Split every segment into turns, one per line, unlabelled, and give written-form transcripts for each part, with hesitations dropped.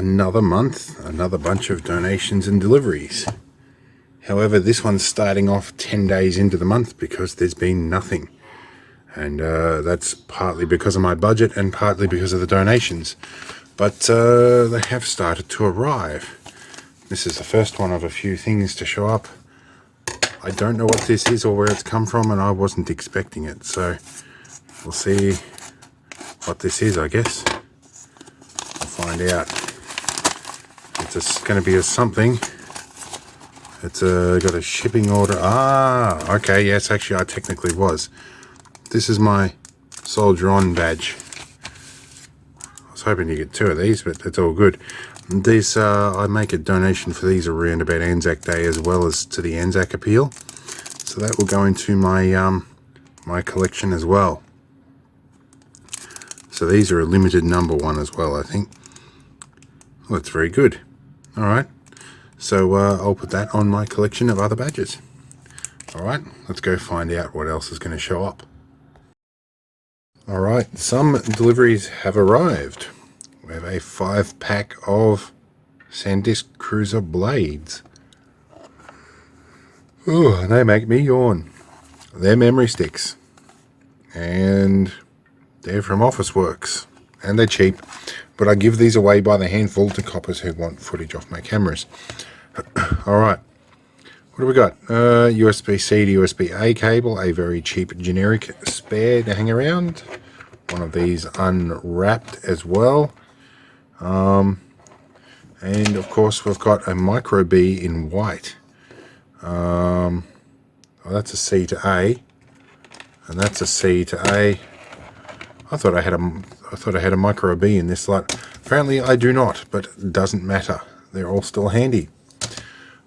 another month, another bunch of donations and deliveries. However, this one's starting off 10 days into the month because there's been nothing. And that's partly because of my budget and partly because of the donations. But they have started to arrive. This is the first one of a few things to show up. I don't know what this is or where it's come from, and I wasn't expecting it. So we'll see what this is, I guess. We'll find out. It's going to be a something. It's got a shipping order. Ah, okay, yes, actually I technically was. This is my Soldier On badge. I was hoping to get two of these, but it's all good. These, I make a donation for these around about Anzac Day as well as to the Anzac Appeal. So that will go into my my collection as well. So these are a limited number one as well, I think. Well, that's very good. All right. So I'll put that on my collection of other badges. All right, let's go find out what else is going to show up. All right, some deliveries have arrived. We have a 5-pack of SanDisk Cruiser blades. Oh, they make me yawn. They're memory sticks. And they're from Officeworks. And they're cheap. But I give these away by the handful to coppers who want footage off my cameras. Alright. What do we got? USB-C to USB-A cable. A very cheap generic spare to hang around. One of these unwrapped as well. And of course we've got a micro B in white. Oh, that's a C to A, and that's a C to A. I thought I had a micro B in this lot. Apparently I do not, but it doesn't matter. They're all still handy.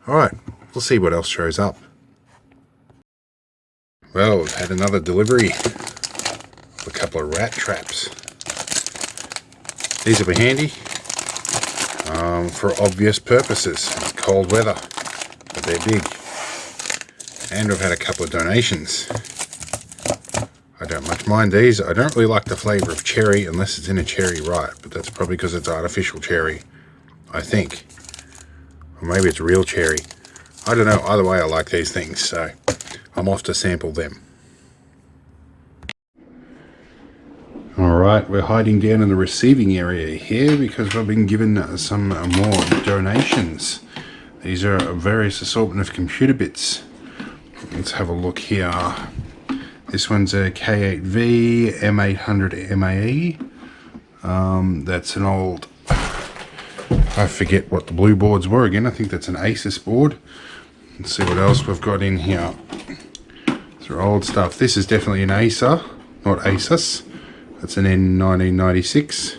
All right, we'll see what else shows up. Well, we've had another delivery. A couple of rat traps. These will be handy for obvious purposes. It's cold weather, but they're big. And we've had a couple of donations. I don't much mind these. I don't really like the flavour of cherry unless it's in a cherry ripe, but that's probably because it's artificial cherry, I think. Or maybe it's real cherry. I don't know. Either way, I like these things, so I'm off to sample them. Alright, we're hiding down in the receiving area here because we've been given some more donations. These are a various assortment of computer bits. Let's have a look here. This one's a K8V M800 MAE. That's an old... I forget what the blue boards were again. I think that's an Asus board. Let's see what else we've got in here. These are old stuff. This is definitely an Acer, not Asus. That's an N1996.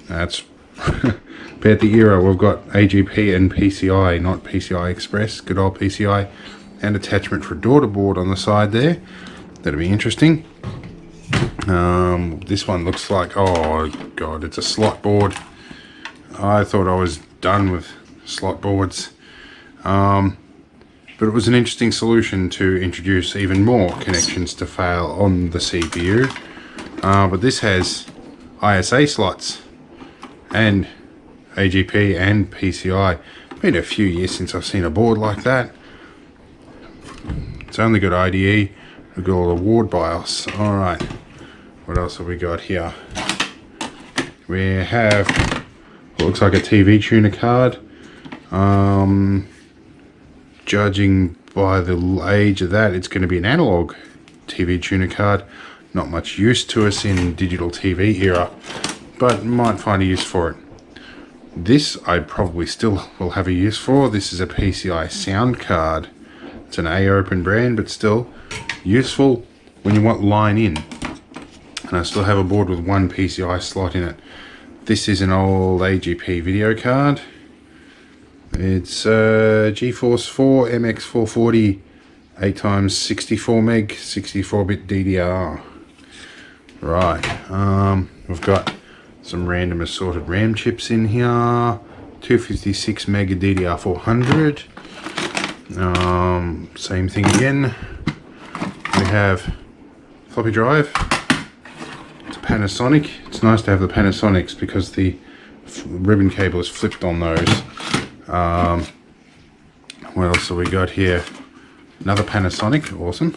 That's about the era. We've got AGP and PCI, not PCI Express. Good old PCI. And attachment for a daughter board on the side there. That'll be interesting. This one looks like, oh god, it's a slot board. I thought I was done with slot boards. But it was an interesting solution to introduce even more connections to fail on the CPU. But this has ISA slots and AGP and PCI. It's been a few years since I've seen a board like that. It's only got IDE. We've got all the Ward BIOS. Alright, what else have we got here? We have what looks like a TV tuner card. Judging by the age of that, it's going to be an analog TV tuner card. Not much use to us in digital TV era, but might find a use for it. This I probably still will have a use for. This is a PCI sound card. It's an A-Open brand, but still useful when you want line in. And I still have a board with one PCI slot in it. This is an old AGP video card. It's GeForce 4 MX440 8x64 meg 64-bit DDR. Right, we've got some random assorted RAM chips in here. 256 meg DDR400. Same thing again. We have floppy drive. It's a Panasonic. It's nice to have the Panasonics because the ribbon cable is flipped on those. What else have we got here? Another Panasonic, awesome.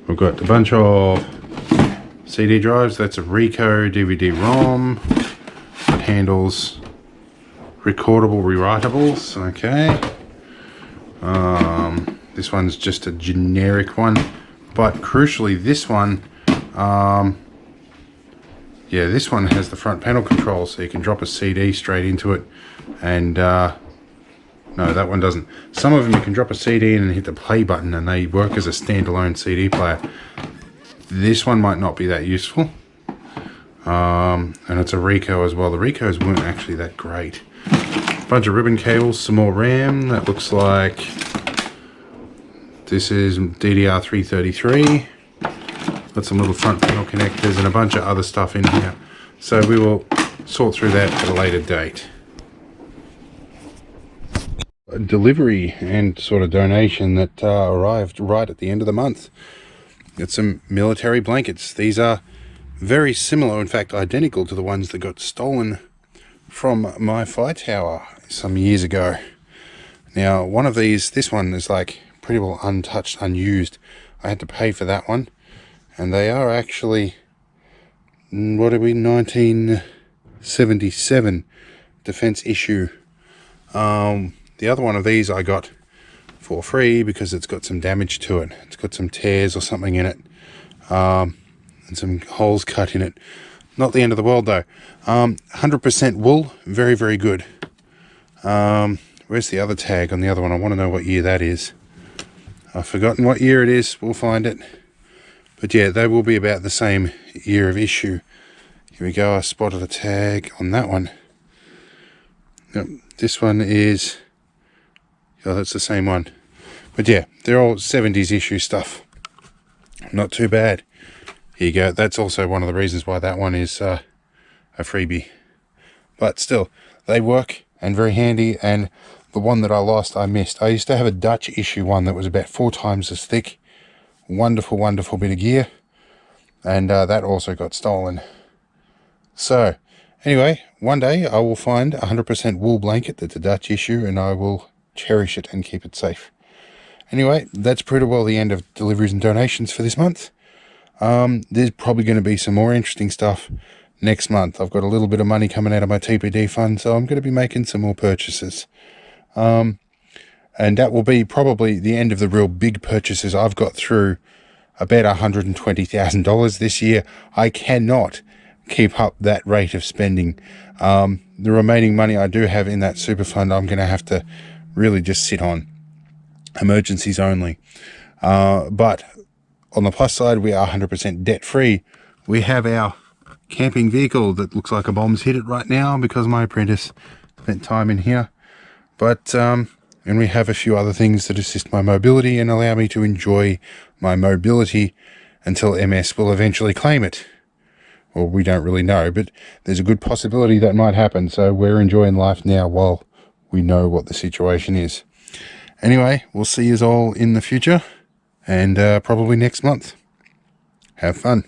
We've got a bunch of CD drives. That's a Ricoh DVD-ROM. It handles recordable rewritables. Okay. This one's just a generic one, but crucially, this one, yeah, this one has the front panel control, so you can drop a CD straight into it. And no, that one doesn't. Some of them you can drop a CD in and hit the play button, and they work as a standalone CD player. This one might not be that useful. And it's a Ricoh as well. The Ricohs weren't actually that great. Bunch of ribbon cables, some more RAM. That looks like this is DDR333. Got some little front panel connectors and a bunch of other stuff in here. So we will sort through that at a later date. A delivery and sort of donation that arrived right at the end of the month. Got some military blankets. These are very similar, in fact identical to the ones that got stolen from my fire tower some years ago. Now one of these, this one is like pretty well untouched, unused. I had to pay for that one, and they are actually, what are we, 1977 defense issue. The other one of these I got for free because it's got some damage to it. It's got some tears or something in it, and some holes cut in it. Not the end of the world though. 100% wool, very, very good. Where's the other tag on the other one? I want to know what year that is. I've forgotten what year it is. We'll find it. But yeah, they will be about the same year of issue. Here we go. I spotted a tag on that one. Yep, this one is, oh, that's the same one. But yeah, they're all 70s issue stuff. Not too bad. Here you go. That's also one of the reasons why that one is a freebie. But still, they work and very handy. And the one that I lost, I missed. I used to have a Dutch issue one that was about 4 times as thick. Wonderful, wonderful bit of gear. And that also got stolen. So, anyway, one day I will find a 100% wool blanket that's a Dutch issue, and I will cherish it and keep it safe. Anyway, that's pretty well the end of deliveries and donations for this month. There's probably going to be some more interesting stuff next month. I've got a little bit of money coming out of my TPD fund, so I'm going to be making some more purchases. And that will be probably the end of the real big purchases. I've got through about $120,000 this year. I cannot keep up that rate of spending. The remaining money I do have in that super fund, I'm going to have to really just sit on. Emergencies only. But on the plus side, we are 100% debt free. We have our camping vehicle that looks like a bomb's hit it right now because my apprentice spent time in here. But, and we have a few other things that assist my mobility and allow me to enjoy my mobility until MS will eventually claim it. Well, we don't really know, but there's a good possibility that might happen. So we're enjoying life now while we know what the situation is. Anyway, we'll see you all in the future and probably next month. Have fun.